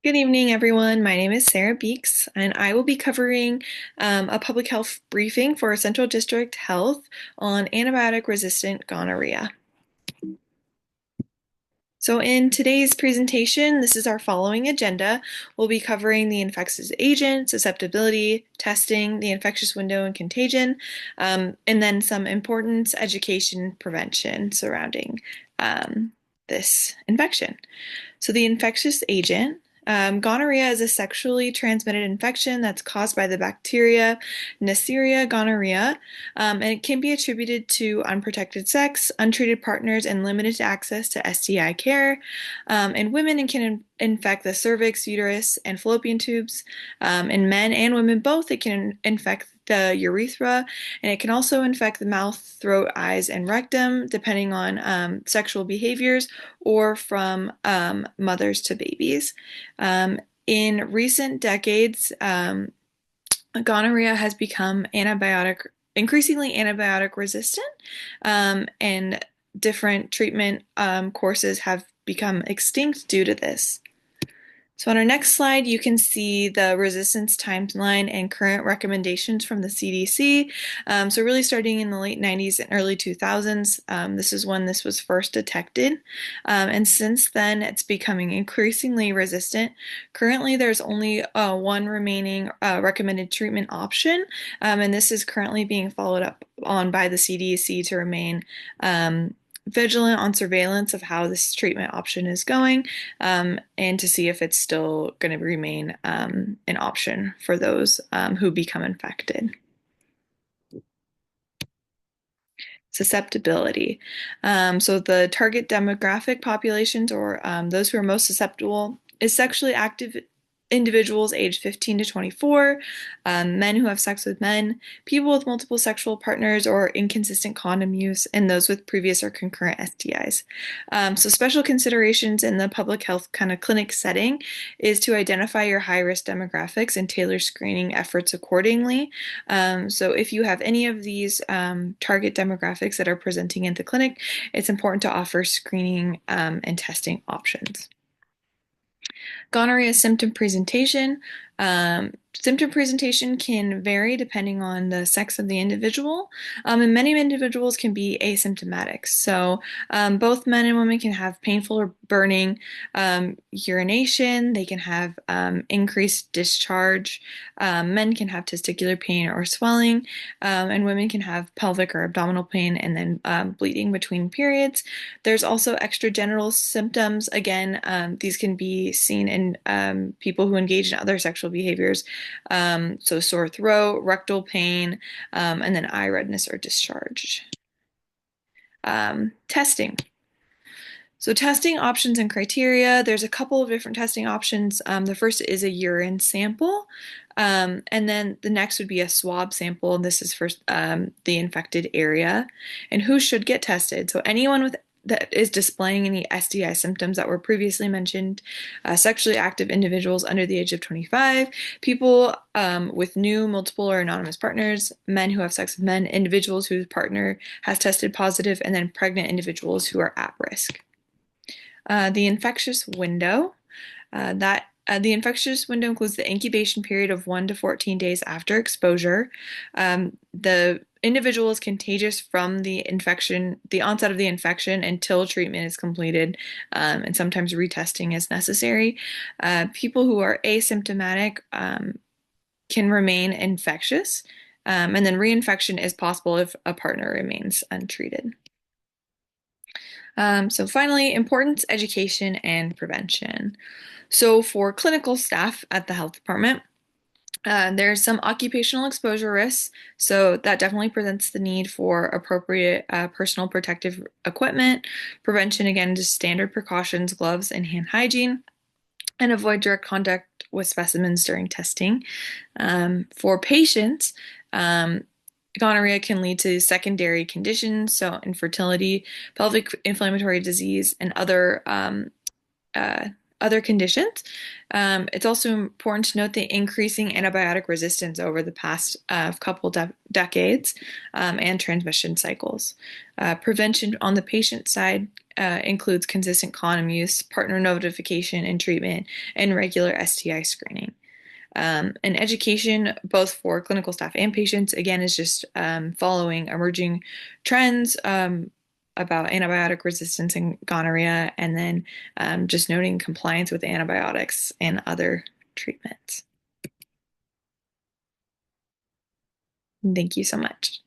Good evening, everyone. My name is Sara Beeks, and I will be covering a public health briefing for Central District Health on antibiotic-resistant gonorrhea. So in today's presentation, this is our following agenda. We'll be covering the infectious agent, susceptibility, testing, the infectious window and contagion, and then some importance, education, prevention surrounding this infection. So the infectious agent, gonorrhea is a sexually transmitted infection that's caused by the bacteria Neisseria gonorrhea, and it can be attributed to unprotected sex, untreated partners, and limited access to STI care. In women, it can infect the cervix, uterus, and fallopian tubes. In men and women both, it can infect the urethra, and it can also infect the mouth, throat, eyes, and rectum, depending on sexual behaviors or from mothers to babies. In recent decades, gonorrhea has become increasingly antibiotic resistant, and different treatment courses have become extinct due to this. So on our next slide, you can see the resistance timeline and current recommendations from the CDC. So really starting in the late 90s and early 2000s, this is when this was first detected. And since then, it's becoming increasingly resistant. Currently, there's only one remaining recommended treatment option, and this is currently being followed up on by the CDC to remain vigilant on surveillance of how this treatment option is going, and to see if it's still going to remain an option for those who become infected. Susceptibility. So the target demographic populations, or those who are most susceptible, is sexually active individuals aged 15 to 24, men who have sex with men, people with multiple sexual partners or inconsistent condom use, and those with previous or concurrent STIs. So special considerations in the public health kind of clinic setting is to identify your high-risk demographics and tailor screening efforts accordingly. So if you have any of these target demographics that are presenting in the clinic, it's important to offer screening and testing options. Gonorrhea symptom presentation. Symptom presentation can vary depending on the sex of the individual, and many individuals can be asymptomatic. So both men and women can have painful or burning urination. They can have increased discharge. Men can have testicular pain or swelling, and women can have pelvic or abdominal pain and then bleeding between periods. There's also extragenital symptoms. Again, these can be seen in people who engage in other sexual behaviors. So sore throat, rectal pain, and then eye redness or discharge. Testing. So testing options and criteria, there's a couple of different testing options. The first is a urine sample, and then the next would be a swab sample, and this is for the infected area. And who should get tested? So anyone that is displaying any STI symptoms that were previously mentioned, sexually active individuals under the age of 25, people with new, multiple, or anonymous partners, men who have sex with men, individuals whose partner has tested positive, and then pregnant individuals who are at risk. The infectious window. The infectious window includes the incubation period of 1 to 14 days after exposure. The individual is contagious from the onset of the infection until treatment is completed, and sometimes retesting is necessary. People who are asymptomatic can remain infectious, and then reinfection is possible if a partner remains untreated. So finally, importance, education, and prevention. So for clinical staff at the health department, there's some occupational exposure risks, so that definitely presents the need for appropriate personal protective equipment. Prevention, again, just standard precautions, gloves, and hand hygiene, and avoid direct contact with specimens during testing. For patients, gonorrhea can lead to secondary conditions, so infertility, pelvic inflammatory disease, and other other conditions. It's also important to note the increasing antibiotic resistance over the past couple decades and transmission cycles. Prevention on the patient side includes consistent condom use, partner notification and treatment, and regular STI screening. And education, both for clinical staff and patients, again, is just following emerging trends about antibiotic resistance and gonorrhea, and then just noting compliance with antibiotics and other treatments. Thank you so much.